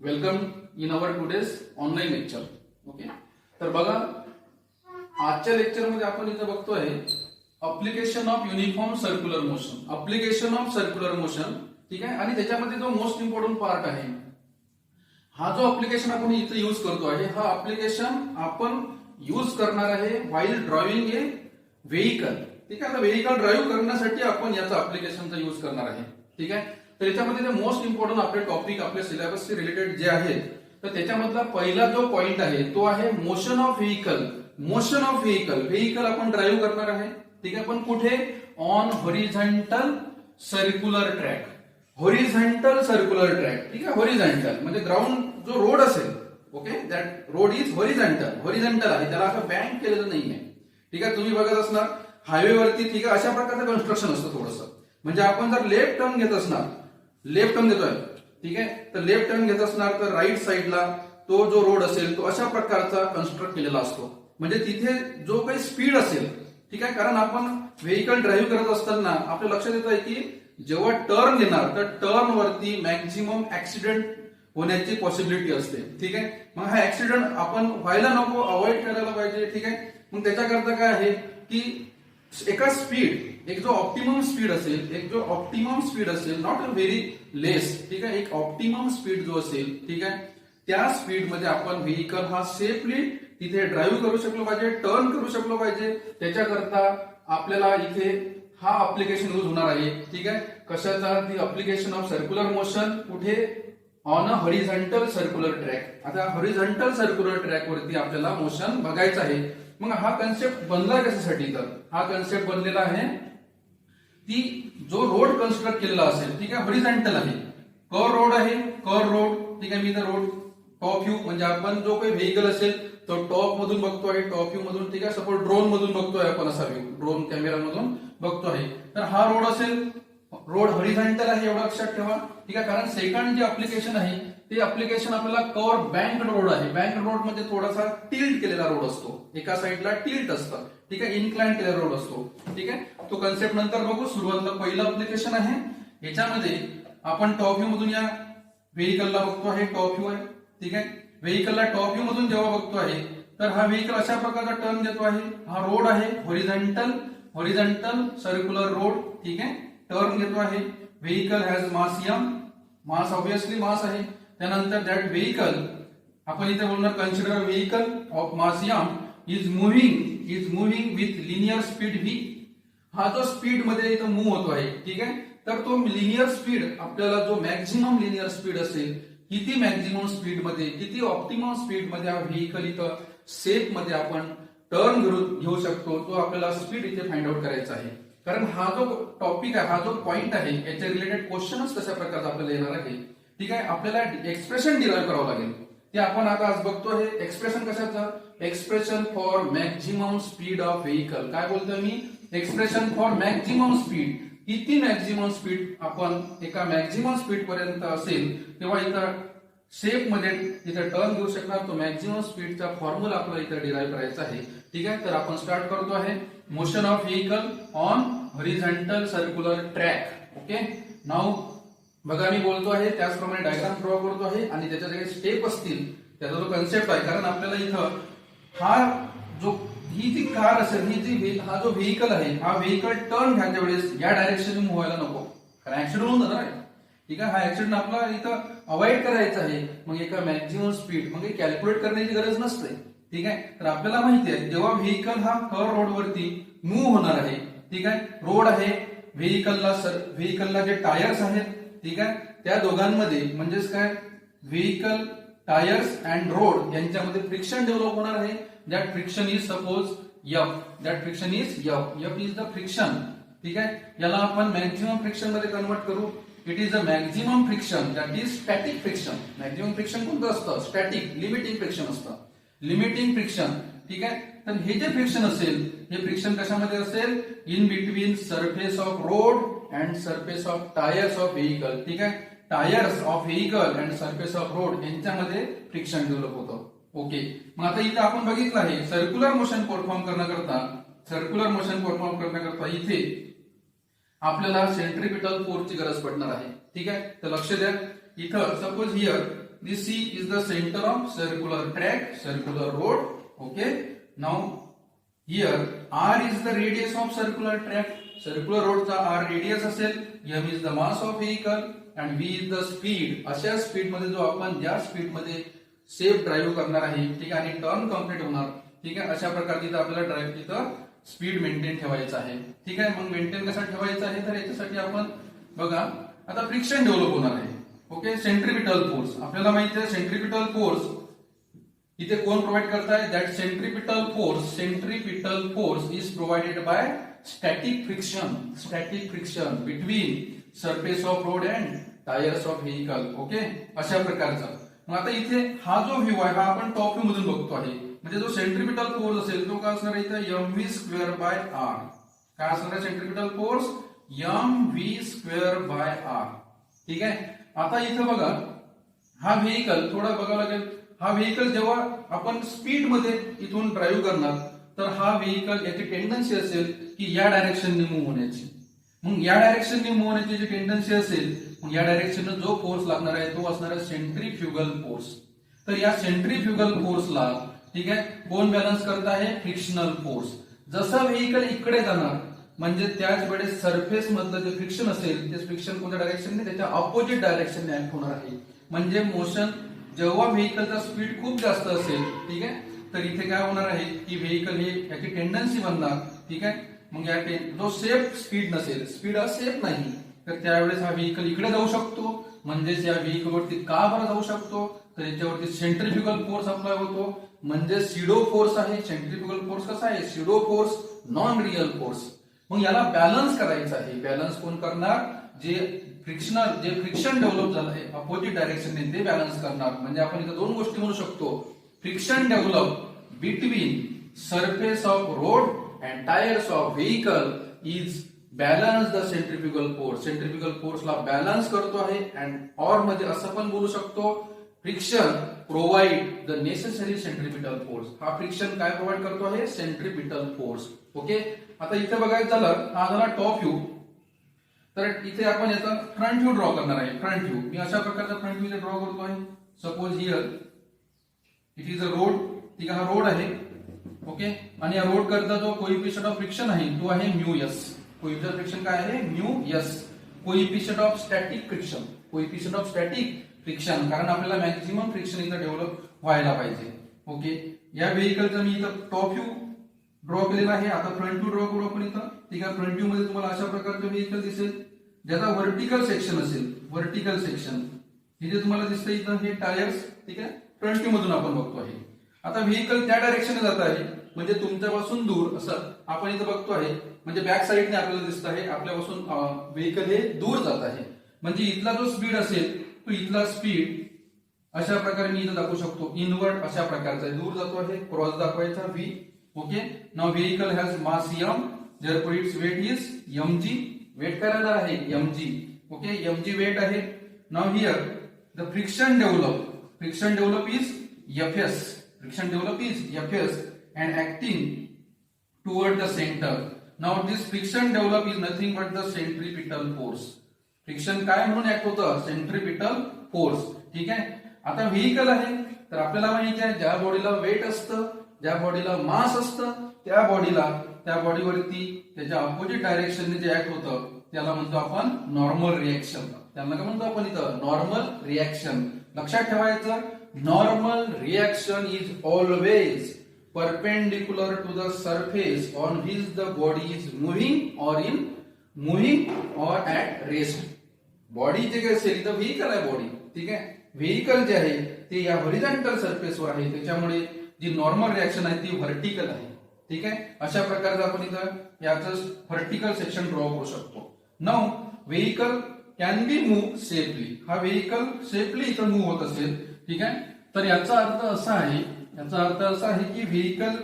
Welcome in our today's online lecture. Okay, तर बघा आजच्या लेक्चरमध्ये आपण इथं बघतोय application of uniform circular motion. Application of circular motion, ठीक आहे. आणि त्याच्यामध्ये जो मोस्ट इम्पॉर्टंट पार्ट आहे, हा जो अप्लिकेशन आपण इथं यूज करतो आहे, हा अप्लिकेशन आपण यूज करणार आहे व्हाईल ड्रायव्हिंग ए व्हेइकल. ठीक आहे, तर व्हेइकल ड्राईव्ह करण्यासाठी आपण याचा अप्लिकेशनचा यूज करणार आहे. ठीक आहे, तर याच्यामध्ये मोस्ट इम्पॉर्टंट आपले टॉपिक आपल्या सिलेबसशी रिलेटेड जे आहेत, तर त्याच्यामधला पहिला जो पॉइंट आहे तो आहे motion of vehicle. Motion of vehicle, vehicle आपण ड्राईव्ह करणार आहे. ठीक आहे, पण कुठे? On horizontal circular track. Horizontal circular track. ठीक आहे, हॉरिझॉन्टल म्हणजे ग्राउंड जो रोड असेल, okay, that road is horizontal. Horizontal आहे, त्याला असं बँक केलेलं नाहीये. ठीक आहे, तुम्ही बघत असणार हायवेवरती, ठीक आहे, अशा प्रकारचं कन्स्ट्रक्शन असतं थोडंसं. म्हणजे आपण जर लेफ्ट टर्न घेत असणार, लेफ्ट टर्न घेतोय, ठीक आहे, तर लेफ्ट टर्न घेत असणार तर राईट साईडला तो जो रोड असेल तो अशा प्रकारचा कन्स्ट्रक्ट केलेला असतो. म्हणजे तिथे जो काही स्पीड असेल, ठीक आहे, कारण आपण व्हेइकल ड्राईव्ह करत असताना आपल्या लक्षात येत आहे की जेव्हा टर्न घेणार तर टर्न वरती मॅक्झिमम ऍक्सिडेंट होण्याची पॉसिबिलिटी असते. ठीक आहे, मग हा ऍक्सिडेंट आपण व्हायला नको, अवॉइड करायला पाहिजे. ठीक आहे, मग त्याच्याकरता काय आहे की एका स्पीड, एक जो ऑप्टिमम स्पीड असेल, एक जो ऑप्टिमम स्पीड असेल, नॉट अ व्हेरी लेस, ठीक आहे, एक ऑप्टिमम स्पीड जो असेल, ठीक आहे, त्या स्पीड मध्ये आपण व्हेइकल हा सेफली तिथे ड्राईव्ह करू शकलो पाहिजे, टर्न करू शकलो पाहिजे. त्याच्याकरता आपल्याला इथे हा अप्लिकेशन यूज होणार आहे. ठीक आहे, कशाचा? दी अप्लिकेशन ऑफ सर्क्युलर मोशन. कुठे? On a horizontal circular track. आता हॉरिझॉन्टल सर्क्युलर ट्रॅक वरती आपल्याला मोशन बघायचं आहे. मग हा कन्सेप्ट बनला कशासाठी? तर हा कन्सेप्ट बनलेला आहे ती जो रोड कन्स्ट्रक्ट केलेला असेल, ठीक आहे, हॉरिझॉन्टल आहे, कर्व रोड आहे, कर्व रोड. ठीक आहे, मी तर रोड टॉप व्ह्यू म्हणजे आपण जो काही व्हेइकल असेल तो टॉप मधून बघतो आहे, टॉप व्ह्यू मधून. ठीक आहे, सपोज ड्रोन मधून बघतोय आपण, असा व्ह्यू ड्रोन कॅमेरा मधून बघतो आहे, तर हा रोड असेल, रोड हॉरिझॉन्टल आहे, एवढं लक्षात ठेवा. ठीक आहे, कारण सेकंड जे अप्लिकेशन आहे ते अप्लिकेशन आपल्याला कर्व बँक रोड आहे. बँक रोड म्हणजे थोडासा टिल्ट केलेला रोड असतो, एका साईडला टिल्ट असतं. ठीक आहे, इन्क्लाइन केलेला रोड असतो. ठीक आहे, तो कन्सेप्ट नंतर बघू. सुरुवातीला पहिलं अप्लिकेशन आहे, याच्यामध्ये आपण टॉप व्ह्यू मधून या व्हेइकलला बघतो आहे, टॉप व्ह्यू आहे. ठीक आहे, व्हेइकलला टॉप व्ह्यू मधून जेव्हा बघतो आहे तर हा व्हेइकल अशा प्रकारचा टर्न घेतो आहे. हा रोड आहे हॉरिझॉन्टल सर्क्युलर रोड. ठीक आहे, टर्न घेतो आहे. Vehicle has mass M, mass obviously mass आहे. त्यानंतर दॅट व्हेइकल आपण इथे बोलणार consider vehicle of mass M is moving with linear speed V. हा जो स्पीड मध्ये इथं मूव्ह होतो आहे, ठीक आहे, तर तो लिनियर स्पीड आपल्याला जो मॅक्झिमम लिनियर स्पीड असेल, किती मॅक्झिमम स्पीड मध्ये, किती ऑप्टिमम स्पीड मध्ये हा व्हेइकल इथं सेफ मध्ये आपण टर्न घेऊ शकतो, तो आपल्याला स्पीड इथे फाइंड आउट करायचा आहे. कारण हा जो टॉपिक आहे, हा जो पॉइंट आहे, याच्या रिलेटेड क्वेश्चनच कशा प्रकारचा आपल्याला येणार आहे. ठीक आहे, आपल्याला एक्सप्रेशन डिराईव्ह करावं लागेल. ते आपण आता आज बघतो. हे एक्सप्रेशन कशाचं? Expression for maximum speed of vehicle. काय बोलतोय मी? Expression for maximum speed. किती मॅक्झिमम स्पीड आपण एका मॅक्झिमम स्पीड पर्यंत असेल तेव्हा इथं सेफ मध्ये इथं टर्न घेऊ शकणार. तो मॅक्झिमम स्पीडचा फॉर्म्युला आपल्याला इथं डिराईव्ह करायचा आहे. ठीक आहे, तर आपण स्टार्ट करतो आहे. Motion of vehicle on horizontal circular track. Okay, now बघा मी बोलतो आहे त्याचप्रमाणे डायग्राम ड्रॉ करतो आहे आणि त्याच्या काही स्टेप असतील, त्याचा जो कन्सेप्ट आहे, कारण आपल्याला इथं ही जी कार असेल, हा जो व्हेइकल आहे, हा व्हेइकल टर्न घ्यायच्या वेळेस या डायरेक्शन मूव्ह व्हायला नको, कारण ऍक्सिडेंट होऊन जाणार आहे. ठीक आहे, हा ऍक्सिडेंट आपला इथं अवॉइड करायचा आहे. मग एका मॅक्झिमम स्पीड मग कॅल्क्युलेट करण्याची गरज नसते. ठीक आहे, तर आपल्याला माहिती आहे जेव्हा व्हेइकल हा कर्व रोड वरती मूव्ह होणार आहे, ठीक आहे, रोड आहे, व्हेइकलला जे टायर्स आहेत, ठीक आहे, त्या दोघांमध्ये म्हणजेच काय, व्हेइकल टायर्स अँड रोड यांच्यामध्ये फ्रिक्शन डेव्हलप होणार आहे. That friction is suppose F. That friction is F is the friction. ठीक आहे, याला आपण मॅक्झिमम फ्रिक्शन मध्ये कन्वर्ट करू. It is the maximum friction, that is static friction. Maximum friction कोणतं असतं? स्टॅटिक, लिमिटिंग फ्रिक्शन असतं, लिमिटिंग फ्रिक्शन. ठीक आहे, तर हे जे फ्रिक्शन असेल, हे फ्रिक्शन कशामध्ये असेल? In between surface of road and surface of tyres of vehicle. ठीक आहे, tyres of vehicle and surface of road यांच्यामध्ये फ्रिक्शन डेव्हलप होतं. ओके, मग आता इथे आपण बघितलं आहे सर्क्युलर मोशन परफॉर्म करण्याकरता इथे आपल्याला सेंट्रिपिटल फोर्सची गरज पडणार आहे. ठीक आहे, तर लक्ष द्या, इथं suppose here this C is the center of circular track, circular road. Okay. Now here R is the radius of circular track. Circular road चा R radius असेल, M is the mass of vehicle and V is the speed. अशा speed मध्ये जो आपण ज्या speed मध्ये safe drive करणार आहे, ठीक आहे, आणि टर्न कम्प्लीट होणार, ठीक आहे, अशा प्रकारे तिथं आपल्याला ड्राईव्ह तिथं स्पीड मेंटेन ठेवायचं आहे. ठीक आहे. मग मेंटेन कसा ठेवायचं आहे, तर याच्यासाठी आपण बघा आता फ्रिक्शन डेव्हलप होणार आहे. ओके. सेंट्रिपिटल फोर्स आपल्याला माहिती आहे. सेंट्रिपिटल फोर्स इथे कोण प्रोव्हाइड करताय? That centripetal force is provided bye static friction between surface of road and tyres of vehicle. Okay. अशा प्रकारचा. मग आता इथे हा जो व्ह्यू आहे हा आपण टॉप व्ह्यू मधून बघतो आहे. म्हणजे जो सेंट्रिपिटल फोर्स असेल तो काय असणार आहे इथे? mv²/r. काय असणार आहे सेंट्रिपिटल फोर्स? mv²/r. ठीक आहे. आता इथं बघा हा व्हेकल थोडा बघावं लागेल. हा व्हेकल जेव्हा आपण स्पीड मध्ये इथून ड्राईव्ह करणार तर हा व्हेकल याची टेंडन्सी असेल की या डायरेक्शनने मूव्ह होण्याची. मग या डायरेक्शनने मूव्ह होण्याची जी टेंडन्सी असेल, मग या डायरेक्शनने जो फोर्स लागणार आहे तो असणार आहे सेंट्रीफ्युगल फोर्स. तर या सेंट्रीफ्युगल फोर्सला, ठीक आहे, कोण बॅलन्स करत आहे? Frictional force. जसं व्हेकल इकडे जाणार म्हणजे त्याच वेळेस सरफेस मधलं जे फ्रिक्शन असेल ते फ्रिक्शन कोणत्या डायरेक्शनने? त्याच्या ऑपोजिट डायरेक्शनने ऍक्ट होणार आहे. म्हणजे मोशन जेव्हा व्हेकलचा स्पीड खूप जास्त असेल, ठीक आहे, तर इथे काय होणार आहे की व्हेकल हे याची टेंडन्सी बनणार. ठीक आहे. मग या जो सेफ स्पीड नसेल, स्पीड हा सेफ नाही, तर त्यावेळेस हा व्हेकल इकडे जाऊ शकतो. म्हणजेच या व्हेकलवरती का बरं जाऊ शकतो? तर याच्यावरती सेंट्रिफ्युगल फोर्स अप्लाय होतो. म्हणजे सिडो फोर्स आहे. सेंट्रिफ्युगल फोर्स कसा आहे? सिडो फोर्स, नॉन रिअल फोर्स. मग याला बॅलन्स करायचं आहे. बॅलन्स कोण करणार? जे फ्रिक्शन डेव्हलप झालं आहे अपोजिट डायरेक्शनने ते बॅलन्स करणार. म्हणजे आपण इथं दोन गोष्टी म्हणू शकतो. Friction develop between surface of road and tyres of vehicle is balance the centrifugal force. Centrifugal फोर्सला बॅलन्स करतो आहे. अँड ऑर मध्ये असं पण बोलू शकतो, friction provide the necessary centripetal force. हा फ्रिक्शन काय प्रोव्हाइड करतो आहे? Centripetal force. ओके. आता इथे बघायचं झालं, हा झाला टॉप व्ह्यू. तर इथे आपण याचा फ्रंट व्ह्यू ड्रॉ करणार आहे. फ्रंट व्ह्यू मी अशा प्रकारचा फ्रंट व्ह्यू ड्रॉ करतो आहे. Suppose here it is a road. ठीक आहे. हा रोड आहे. ओके. आणि या रोड करता जो कोइफिशियंट ऑफ फ्रिक्शन आहे तो आहे μs. कोइफिशियंट फ्रिक्शन काय आहे? μs. Coefficient of static friction. Coefficient of static friction, कारण आपल्याला मॅक्झिमम फ्रिक्शन इथं डेव्हलप व्हायला पाहिजे. ओके. या व्हेकलचा मी इथं टॉप व्ह्यू ड्रॉ केलेला आहे. आता फ्रंट व्ह्यू ड्रॉ करू आपण इथं. ठीक आहे. फ्रंट व्ह्यू मध्ये तुम्हाला अशा प्रकारचं व्हेकल दिसेल ज्याचा व्हर्टिकल सेक्शन असेल. व्हर्टिकल सेक्शन इथे तुम्हाला दिसतं इथं हे टायर्स. ठीक आहे. फ्रंट व्ह्यू मधून आपण बघतो आहे. आता व्हेकल त्या डायरेक्शनने जात आहे म्हणजे तुमच्यापासून दूर असं आपण इथं बघतो आहे. म्हणजे बॅक साईडने आपल्याला दिसत आहे आपल्यापासून व्हेकल हे दूर जात आहे. म्हणजे इथला जो स्पीड असेल तो इथला स्पीड अशा प्रकारे मी इथं दाखवू शकतो. इनवर्ड अशा प्रकारचा आहे. दूर जातो आहे. क्रॉस दाखवायचा V. Okay. Now vehicle has mass m, therefore its weight is mg. Weight करायला आहे mg. ओके. mg वेट आहे. Now here the friction develop is fs. Friction develop is Fs and acting toward the center. Now this friction develop is nothing but the centripetal force. Friction काय म्हणून act होतं? Centripetal force. ठीक आहे. आता vehicle आहे तर आपल्याला माहिती आहे ज्या बॉडीला वेट असतं, ज्या बॉडीला मास असतं, त्या बॉडीवरती त्याच्या अपोजिट डायरेक्शनने जे ऍक्ट होतं त्याला म्हणतो आपण नॉर्मल रिएक्शन. त्याला काय म्हणतो आपण इथं? Normal reaction. लक्षात ठेवायचं, normal reaction is always perpendicular to the surface on which the body is moving or at rest. Body जे काही असेल इथं व्हेकल आहे बॉडी. ठीक आहे. व्हेकल जे आहे ते या हॉरिझॉन्टल सरफेसवर आहे, त्याच्यामुळे जी नॉर्मल रिएक्शन आहे ती व्हर्टिकल आहे. ठीक आहे. अशा प्रकारचं आपण इथं याचं व्हर्टिकल सेक्शन ड्रॉ करू शकतो. Now vehicle can be move safely. हा व्हेकल सेफली इथं मूव्ह होत असेल. ठीक आहे. तर याचा अर्थ असा आहे की व्हेकल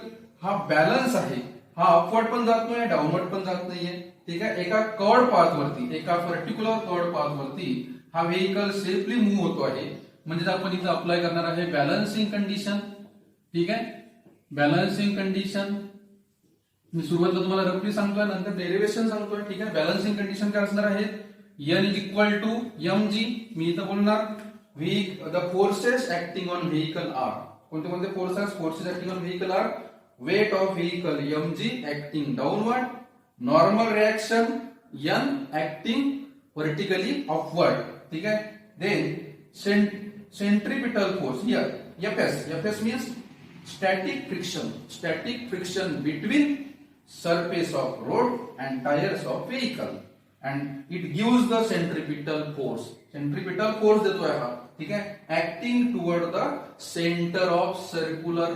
हा बॅलन्स आहे. हा अपवर्ड पण जात नाही, डाऊनवर्ड पण जात नाहीये. ठीक आहे. एका कर्ड पाथवरती, एका पर्टिक्युलर कर्ड पाथवरती हा व्हेकल सेफली मूव्ह होतो आहे. म्हणजे आपण इथं अप्लाय करणार आहे बॅलन्सिंग कंडिशन. ठीक आहे. बॅलन्सिंग कंडिशन मी सुरुवातीला तुम्हाला रफली सांगतोय, नंतर डेरिव्हेशन सांगतोय. ठीक आहे. बॅलन्सिंग कंडिशन काय असणार आहे? n is equal to mg. मी इथं बोलणार the forces acting on vehicle are. कोणते कोणते forces acting on vehicle are weight of vehicle mg acting downward, normal reaction n acting vertically upward. ठीक है. Then centripetal force here fs means static friction between surface of road and tires of vehicle, and it gives the centripetal force देतोय हा. ठीक है. acting toward the center of circular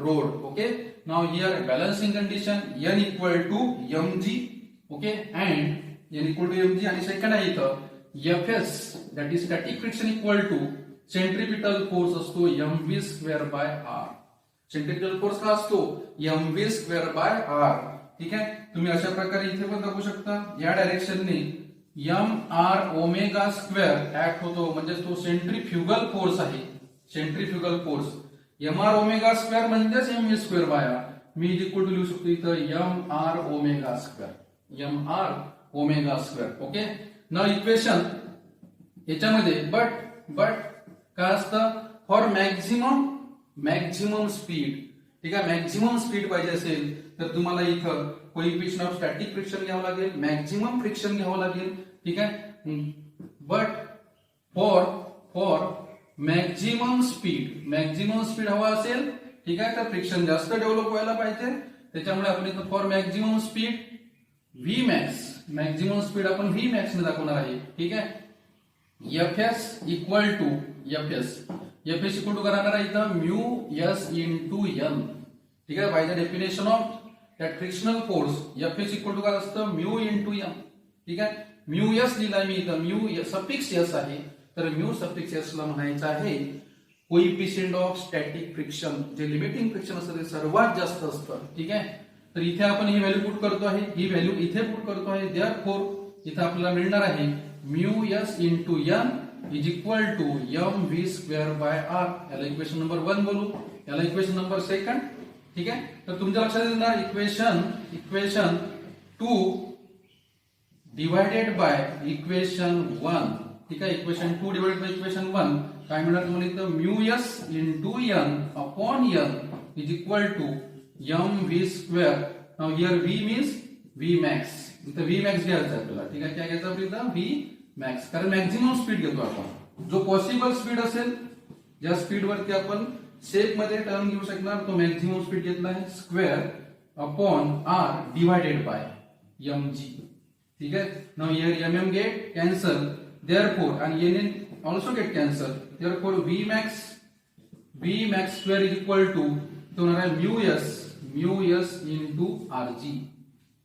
road. Okay, now here balancing condition n equal to mg. Okay, and n equal to mg आणि second आहे इथं fs that is static friction equal to centripetal force असतो mv square by r. Centripetal force का असतो mv square by r. ठीक आहे. तुम्ही अशा प्रकारे इथे पण दाखवू शकता. या डायरेक्शनने mr ओमेगा स्क्वेअर ऍक्ट होतो, म्हणजे तो सेंट्रीफ्युगल फोर्स आहे. Centrifugal force mr omega square म्हणजेच mv स्क्वेअर बाय r. मी इक्वल टू लिहू शकतो इथं mr ओमेगा स्क्वेअर. ओके. ना इक्वेशन याच्यामध्ये बट काय असतं, फॉर मॅक्झिमम स्पीड. ठीक आहे. मॅक्झिमम स्पीड पाहिजे असेल तर तुम्हाला इथं कोइफिशिएंट ऑफ स्टॅटिक फ्रिक्शन घ्यावं लागेल, मॅक्झिमम फ्रिक्शन घ्यावं लागेल. ठीक आहे. बट फॉर मॅक्झिमम स्पीड हवा असेल, ठीक आहे, तर फ्रिक्शन जास्त डेव्हलप व्हायला पाहिजे. त्याच्यामुळे आपण इथं for maximum speed maximum speed आपण Vmax ने दाखवणार आहे. ठीक आहे. fs इक्वल टू करणार आहे इथं म्यू s इंटू n. ठीक आहे. By the definition of that frictional force fs equal to काय असतं म्यू इंटू n. ठीक आहे. म्यू s लिहिला मी इथं, म्यू सफिक्स s आहे, तर म्यू सफिक्स s ला म्हणायचं आहे कोइफिशिएंट ऑफ स्टॅटिक फ्रिक्शन. जे लिमिटिंग फ्रिक्शन असतं ते सर्वात जास्त असतं. ठीक आहे. तर इथे आपण ही व्हॅल्यू पुट करतो आहे, ही व्हॅल्यू इथे पुट करतो आहे. देअरफॉर इथे आपल्याला मिळणार आहे mu s into n is equal to mv square by r. याला इक्वेशन नंबर 1 बोलू, याला इक्वेशन नंबर 2. ठीक आहे. तर तुमच्या लक्षात येणार इक्वेशन 2 डिवायडेड बाय इक्वेशन 1. ठीक आहे. इक्वेशन 2 डिवायडेड बाय इक्वेशन 1 काय मिळणार तुम्हाला इथं mu s into n upon n is equal to mv square. Now here v means Vmax. इथं Vmax घ्यायचं आपल्याला. ठीक आहे. काय घ्यायचं आपल्याला Vmax, कारण मॅक्झिमम स्पीड घेतो आपण. जो पॉसिबल स्पीड असेल, ज्या स्पीड वरती आपण शेप मध्ये टर्न घेऊ शकणार, तो मॅक्झिमम स्पीड घेतला आहे. Square upon r divided by mg. ठीक आहे. Now here mm get cancel, therefore आणि n also get cancel, therefore Vmax square is equal to तो होणार आहे mu s into rg.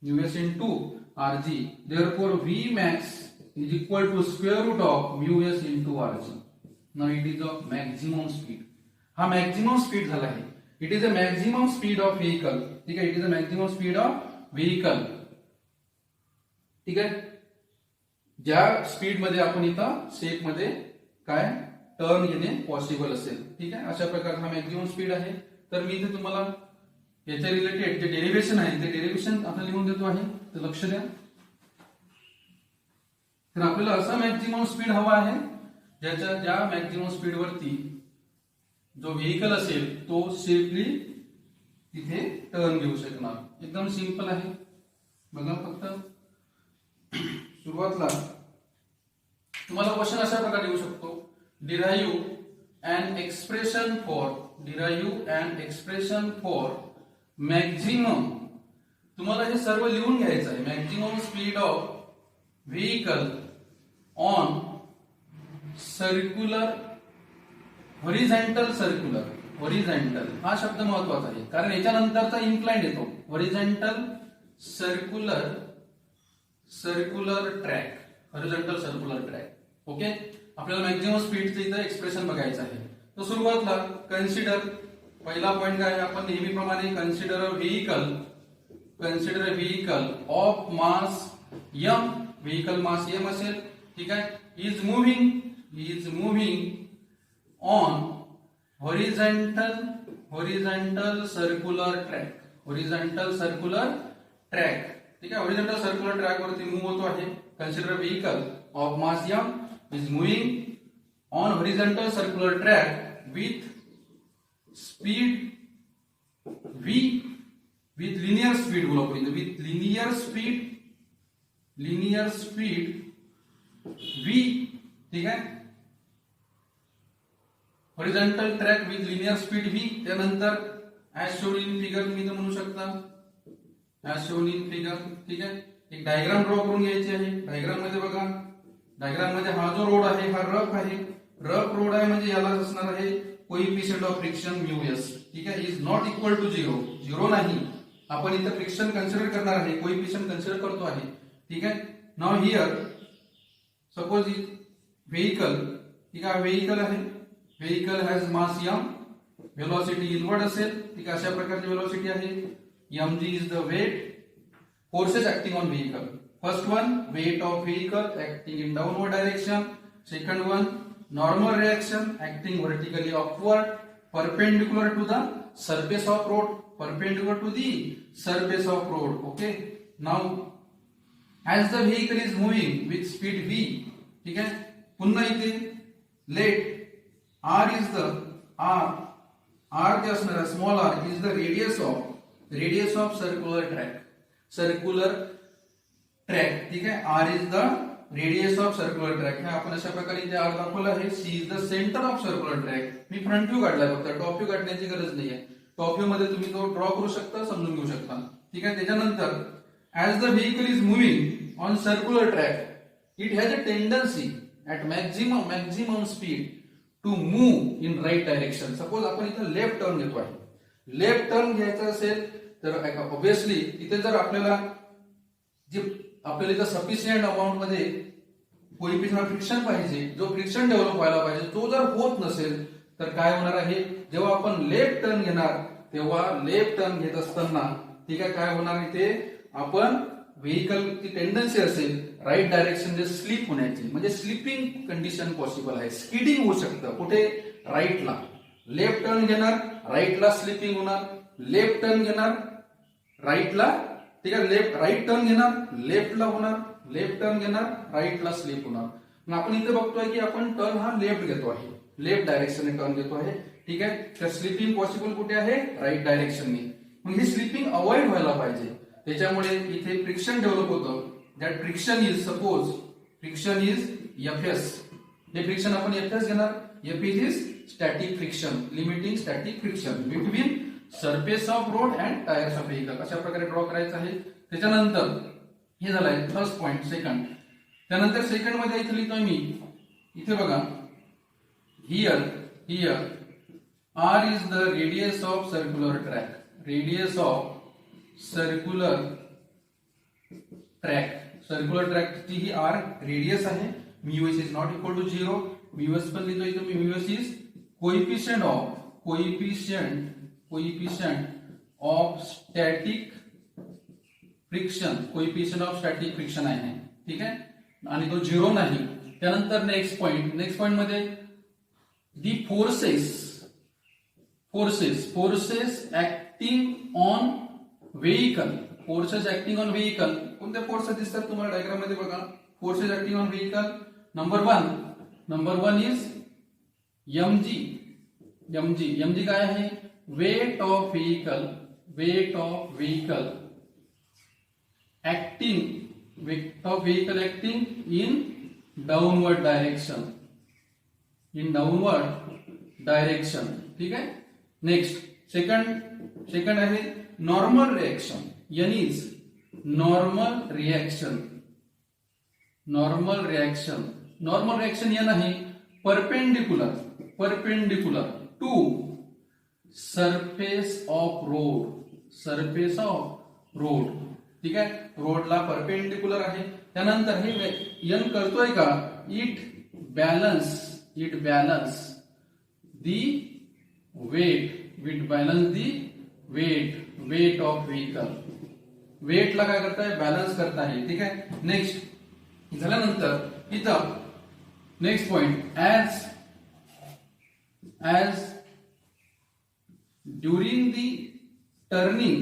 Mu s into rg. Therefore Vmax is equal to square root of mu s into rg. Now it is of maximum speed. हा maximum speed झाला आहे. It is a maximum speed of vehicle. ठीक आहे. It is a maximum speed of vehicle. ठीक आहे. ज्या speed मध्ये आपण इथं शेप मध्ये काय टर्न घेणे पॉसिबल असेल. ठीक आहे. अशा प्रकारचा हा मॅक्झिमम स्पीड आहे. तर मी इथे तुम्हाला याच्या रिलेटेड जे डेरिव्हेशन आहे ते डेरिव्हेशन आता लिहून देतो आहे, तर लक्ष द्या. तर आपल्याला असा मॅक्झिमम स्पीड हवा आहे ज्या मॅक्झिमम स्पीड वरती जो व्हेकल असेल तो सेफली तिथे टर्न घेऊ शकणार. एकदम सिंपल आहे. बघा फक्त सुरुवातला तुम्हाला क्वेश्चन अशा प्रकारे येऊ शकतो, derive an expression for maximum. तुम्हाला हे सर्व लिहून घ्यायचं आहे. Maximum speed of vehicle on circular horizontal हा शब्द महत्वाचा आहे, कारण याच्यानंतरचा इन्क्लाइंड येतो. Horizontal circular track. ओके. आपल्याला मॅक्झिमम स्पीडचं इथं एक्सप्रेशन बघायचं आहे. तर सुरुवातला कन्सिडर, पहिला पॉइंट काय, आपण नेहमीप्रमाणे consider a vehicle of mass m. Vehicle mass m असेल. ठीक आहे. Is moving on horizontal circular track. ठीक आहे. हॉरिझॉन्टल सर्क्युलर ट्रॅक वरती मूव्ह होतो आहे. Consider vehicle of mass m is moving on horizontal circular track with speed v, with linear speed बोलू आपण, with linear speed v, ठीक आहे, horizontal track with linear speed v. त्यानंतर as shown in figure तुम्ही म्हणू शकता, as shown in figure, ठीक आहे. एक डायग्राम ड्रॉ करून घ्यायची आहे. डायग्राम मध्ये बघा, डायग्राम मध्ये हा जो रोड आहे हा रफ आहे, रफ रोड आहे म्हणजे याला असणार आहे coefficient of friction mu S, ठीक आहे, इज नॉट इक्वल टू 0, 0 नाही, आपण इथे फ्रिक्शन कन्सिडर करणार आहे, कोएफिशिएंट कन्सिडर करतो आहे, ठीक आहे. नाउ हियर सपोज व्हेइकल, ठीक आहे, व्हेइकल आहे, vehicle has mass m, velocity inward असेल, ठीक आहे, अशा प्रकारची वेलोसिटी आहे, mg is the weight, forces acting on vehicle. First one, weight of vehicle acting in downward direction. Second one, normal reaction acting vertically upward, perpendicular to the surface of road, perpendicular to the surface of road. Okay. Now, as the vehicle is moving with speed v, ठीक है, पुन्हा इथे let r is the r जे असणार आहे small r is the radius of circular track. Circular track, ठीक आहे, R is the radius of circular track. हे आपण अशा प्रकारे इथे आर दाखवलं आहे. C is the centre of circular track. मी फ्रंट व्ह्यू काढलाय फक्त, टॉप व्ह्यू काढण्याची गरज नाहीये. टॉप व्ह्यू मध्ये तुम्ही तो ड्रॉ करू शकता, समजून घेऊ शकता, ठीक आहे. त्याच्यानंतर as the vehicle is moving on circular track it has a tendency at maximum speed to move in right direction. Suppose आपण इथे लेफ्ट टर्न घेतो आहे, लेफ्ट टर्न घ्यायचा असेल तर ऑब्विसली इथे जर आपल्याला जे आपल्याला इथं सफिशियंट अमाऊंट मध्ये कोएफिशिएंट ऑफ फ्रिक्शन पाहिजे, जो फ्रिक्शन डेव्हलप व्हायला पाहिजे, तो जर होत नसेल तर काय होणार आहे, जेव्हा आपण लेफ्ट टर्न घेणार तेव्हा लेफ्ट टर्न घेत असताना, ठीक आहे, काय होणार इथे आपण व्हेइकलची टेंडन्सी असेल राईट डायरेक्शन मध्ये स्लिप होण्याची, म्हणजे स्लिपिंग कंडिशन पॉसिबल आहे, स्किडिंग होऊ शकतं. कुठे, राईटला. लेफ्ट टर्न घेणार राईटला स्लिपिंग होणार, लेफ्ट टर्न घेणार राईटला, ठीक आहे, राईट टर्न घेणार लेफ्टला होणार, लेफ्ट टर्न घेणार राईटला स्लिप होणार. मग आपण इथे बघतोय की आपण टर्न हा लेफ्ट घेतो आहे, लेफ्ट डायरेक्शनने टर्न घेतो आहे, ठीक आहे. तर स्लिपिंग पॉसिबल कुठे आहे, राईट डायरेक्शनने. मग ही स्लिपिंग अवॉइड व्हायला पाहिजे, त्याच्यामुळे इथे फ्रिक्शन डेव्हलप होतं. That friction is, suppose friction is FS, हे फ्रिक्शन आपण एफएस घेणार. F is static friction, limiting static friction between surface of road and tyres of vehicle. अशा प्रकारे ड्रॉ करायचं आहे. त्याच्यानंतर हे झालंय फर्स्ट पॉइंट. सेकंड, त्यानंतर सेकंड मध्ये इथे लिहितोय मी, इथे बघा, here R is the radius of circular track, radius of circular ट्रॅकची ही आर रेडियस आहे. Mu S is not equal to 0. Mu S पण लिहितोय इथे मी, mu S is coefficient of static friction, coefficient of static friction आहे, ठीक आहे, आणि तो 0 नाही. त्यानंतर नेक्स्ट पॉइंट मध्ये the forces acting on vehicle, कोणत्या फोर्सेस दिसतात तुम्हाला डायग्राम मध्ये बघा. Forces acting on vehicle, number one is mg काय आहे, weight of vehicle acting in downward direction, ठीक आहे. नेक्स्ट सेकंड आहे normal reaction. n is normal reaction n आहे perpendicular to surface of road, ठीक आहे, रोडला परपेंडिकुलर आहे. त्यानंतर हे n करतोय का, it balance the weight of vehicle. वेटला काय करताय, बॅलन्स करताय, ठीक आहे. नेक्स्ट झाल्यानंतर इथं next point, as during the turning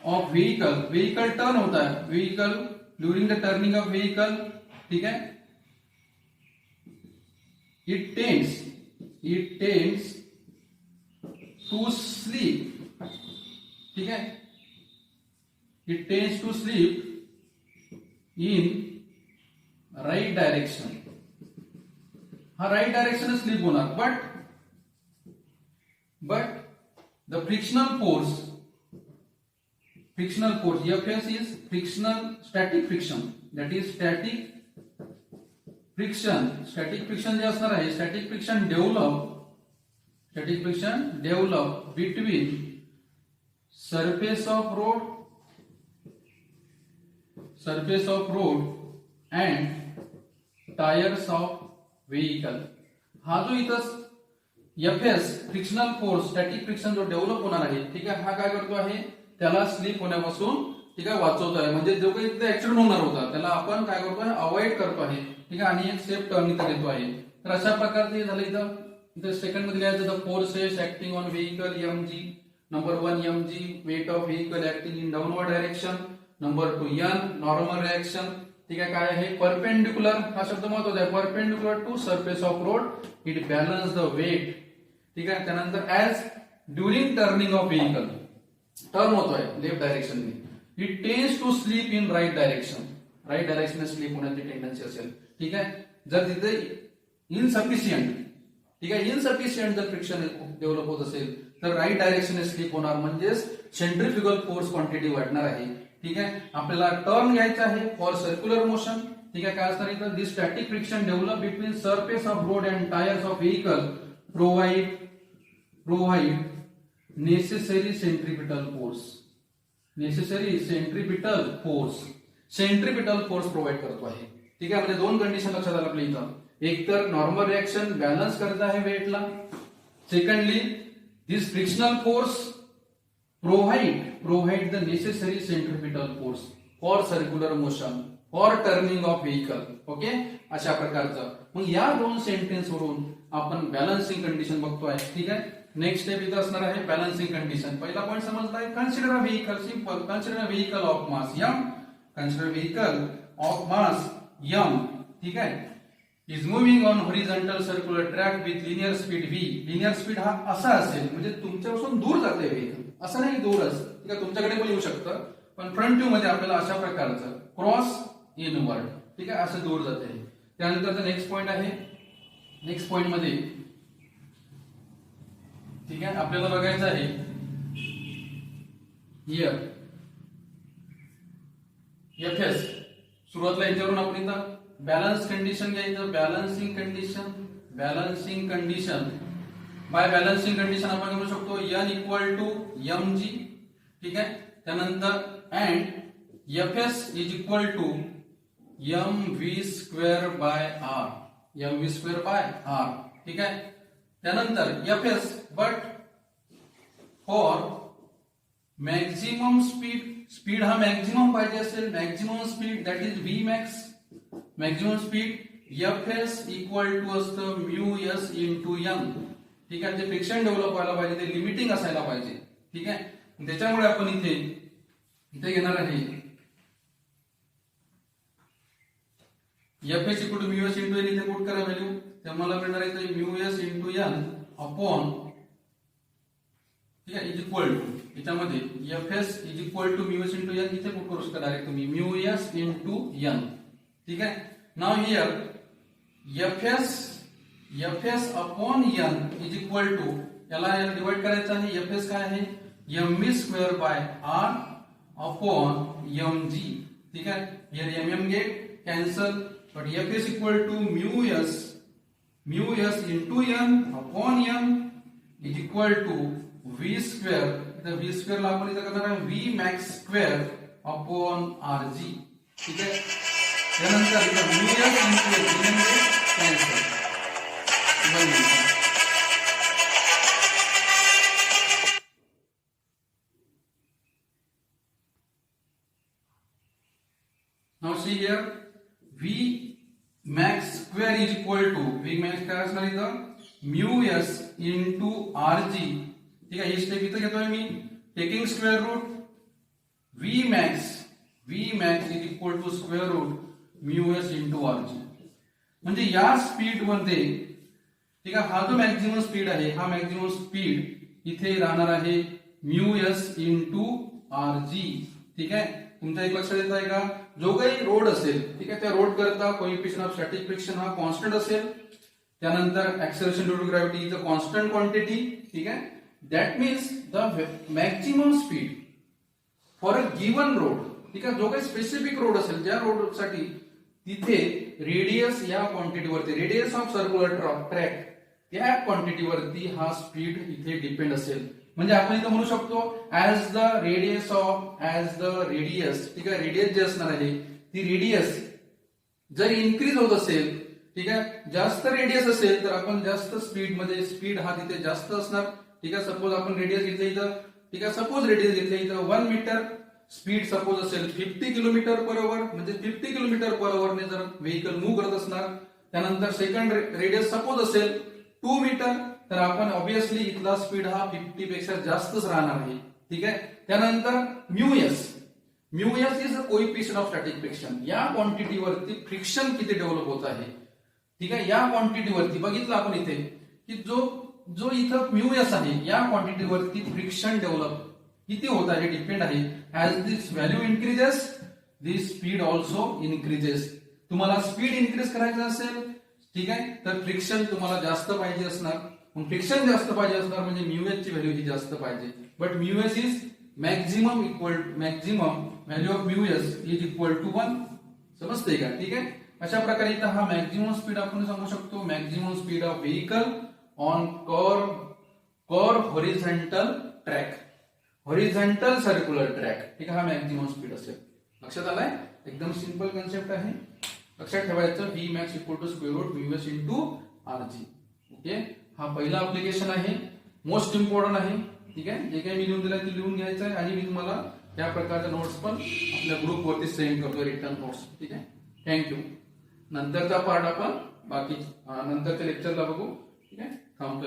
of vehicle turn होता है, during the turning of vehicle, ठीक आहे. इट टेंड्स टू स्लीप, ठीक आहे. It tends to slip in right direction. हा राईट डायरेक्शन स्लीप होणार. But the frictional force Fs is static friction, that is static friction जे असणार आहे, static friction develop between surface of road and tires of vehicle. हा जो इथं Fs frictional force static friction जो develop होणार आहे, ठीक आहे, हा काय करतो आहे, त्याला स्लिप होण्यापासून, ठीक आहे, वाचवतो आहे. म्हणजे जो काही इथे ऍक्सिडेंट होणार होता त्याला आपण काय करतो आहे, अवॉइड करतो आहे, ठीक आहे, आणि एक सेफ टर्न इथं घेतो आहे. तर अशा प्रकारचे हे झालं. इथं सेकंड मध्ये लिहायचं the forces acting on vehicle mg. Number 1 mg weight of vehicle acting in downward direction. Number 2 n normal reaction, ठीक आहे, काय आहे, परपेंडिक्युलर. हा शब्द महत्वाचा आहे, perpendicular to surface of road it balance the weight, ठीक आहे. त्यानंतर as during turning of vehicle, turn होतोय लेफ्ट डायरेक्शन ने, it tends to slip in right direction. Right direction slip होण्याची टेंडन्सी असेल, ठीक आहे. जर तिथे इनसफिशियंट, ठीक आहे, इनसफिशियंट जर फ्रिक्शन डेव्हलप होत असेल तर राईट डायरेक्शन स्लीप होणार, म्हणजेच सेंट्रिफ्युगल फोर्स क्वांटिटी वाढणार आहे, ठीक आहे. आपल्याला टर्न घ्यायचा आहे फॉर सर्क्युलर मोशन, ठीक आहे. काय असणार इथं, this static friction develop between surface of road and tyres of vehicle provide necessary centripetal force provide करतो आहे, ठीक आहे. म्हणजे दोन कंडिशन लक्षात आलं आपल्या इथं. एक तर नॉर्मल रिएक्शन बॅलन्स करत आहे वेटला. Secondly this frictional force provide the necessary centripetal force for circular motion for turning of vehicle. Okay, अशा प्रकारचं. मग या दोन सेंटेन्स वरून आपण बॅलन्सिंग कंडिशन बघतोय, ठीक आहे. नेक्स्ट स्टेप इथं असणार आहे बॅलन्सिंग कंडिशन. पहिला पॉईंट समजलाय, consider a vehicle. Simple, consider a vehicle of mass m, consider vehicle of mass m, ठीक आहे, is moving on horizontal circular track with linear speed v. Linear speed हा असा असेल, म्हणजे तुमच्यापासून दूर जाते व्हेइकल, असं नाही दूरच, ठीक आहे, तुमच्याकडे पण येऊ शकतं, पण फ्रंट व्ह्यू मध्ये आपल्याला अशा प्रकारचं क्रॉस इनवर्ड, ठीक आहे, असं दूर जाते. त्यानंतरचा नेक्स्ट पॉइंट आहे, नेक्स्ट पॉइंट मध्ये, ठीक आहे, आपल्याला बघायचं आहे हियर Fs. सुरुवातीला याच्यावरून आपण इथं बॅलन्स कंडिशन घ्यायचं. Balancing condition by balancing condition आपण घेऊ शकतो n इक्वल टू mg, ठीक आहे. त्यानंतर and Fs is equal to mv square by r, ठीक आहे. त्यानंतर Fs but for maximum speed हा मॅक्झिमम पाहिजे असेल, maximum speed that is v max. Maximum speed Fs equal to असतं μs इंटू n, ठीक आहे. जे फ्रिक्शन डेव्हलप व्हायला पाहिजे ते लिमिटिंग असायला पाहिजे, ठीक आहे. त्याच्यामुळे आपण इथे घेणार आहे Fs equal to μs into n. इथे पुट करा व्हॅल्यू, तर मला मिळणार आहे μs इंटू n अपॉन, ठीक आहे, इज इक्वल टू, याच्यामध्ये Fs is equal to μs into n इथे पुट करू शकता डायरेक्ट तुम्ही μs इंटू n, ठीक आहे. Now here Fs upon n is equal to, याला डिवाइड करायचं आहे. Fs काय आहे, mv square by r upon mg, ठीक आहे. Here mm get cancel, but Fs equal to μs into n upon n is equal to v square. इथं v square ला आपण इथं करणार आहे v max square upon rg, ठीक आहे. त्यानंतर इथं μs into n cancel. Now see here v max square is equal to, v max काय असणार इथं μs into rg, ठीक आहे. ही स्टेप इथं घेतोय मी, taking square root v max is equal to square root mu S into R G. म्हणजे या स्पीड मध्ये ठीक आहे, हा जो मॅक्झिमम स्पीड आहे, हा मॅक्झिमम स्पीड इथे राहणार आहे mu S into R G. ठीक आहे, तुमच्या एक लक्षात येत आहे का, जो काही रोड असेल ठीक आहे, त्या रोड करता कोएफिशियंट ऑफ स्टॅटिक फ्रिक्शन हा कॉन्स्टंट असेल. त्यानंतर acceleration due to gravity is a constant quantity. ठीक आहे, that means the maximum speed for a given road. ठीक आहे, जो काही स्पेसिफिक रोड असेल, ज्या रोडसाठी तिथे रेडियस या क्वांटिटीवरती, रेडियस ऑफ सर्क्युलर ट्रॅक त्या क्वांटिटीवरती हा स्पीड इथे डिपेंड असेल. म्हणजे आपण इथे म्हणू शकतो ऍज द रेडियस ठीक आहे, रेडियस जे असणार आहे ती रेडियस जर इन्क्रीज होत असेल, ठीक आहे, जास्त रेडियस असेल तर आपण जास्त स्पीड मध्ये, स्पीड हा तिथे जास्त असणार. ठीक आहे, सपोज आपण रेडियस घेतलं इथं, ठीक आहे, सपोज रेडियस घेतलं इथं 1 मीटर, स्पीड सपोज असेल 50 किलोमीटर पर आवर, म्हणजे 50 किलोमीटर पर आवर ने जर व्हेकल मूव्ह करत असणार. त्यानंतर सेकंड रेडियस सपोज असेल 2 मीटर, तर आपण ऑब्विसली इथला स्पीड हा 50 पेक्षा जास्तच राहणार आहे. ठीक आहे, त्यानंतर mu S is a coefficient of static friction. या क्वांटिटीवरती फ्रिक्शन किती डेव्हलप होत आहे. ठीक आहे, या क्वांटिटीवरती बघितलं आपण इथे की जो इथं म्यू एस आहे, या क्वांटिटीवरती फ्रिक्शन डेव्हलप किती होत आहे डिपेंड आहे. ऍज दिस व्हॅल्यू इन्क्रीजेस दिस स्पीड ऑल्सो इन्क्रीजेस. तुम्हाला स्पीड इन्क्रीज करायचं असेल ठीक आहे, तर फ्रिक्शन तुम्हाला जास्त पाहिजे असणार. मग फ्रिक्शन जास्त पाहिजे असणार म्हणजे म्यू एस ची व्हॅल्यू ही जास्त पाहिजे. But mu S is maximum value of mu S is equal to 1. समजते का. ठीक आहे, अशा प्रकारे इथं हा मॅक्झिमम स्पीड आपण सांगू शकतो, maximum speed of vehicle on curve horizontal track, horizontal circular track. ठीक आहे, हा मॅक्झिमम स्पीड असेल. लक्षात आलाय, एकदम सिंपल कन्सेप्ट आहे. लक्षात ठेवायचं V max equal to square root mu S into R G. Okay, हा पहिला अप्लिकेशन आहे, मोस्ट इम्पॉर्टंट आहे. ठीक आहे, जे काही मी लिहून दिलंय ते लिहून घ्यायचं आहे, आणि मी तुम्हाला त्या प्रकारच्या नोट्स पण आपल्या ग्रुपवरती सेंड करतो, रिटर्न नोट्स. ठीक आहे, थँक्यू. नंतरचा पार्ट आपण बाकी नंतरच्या लेक्चरला बघू. ठीक आहे, थांबतो.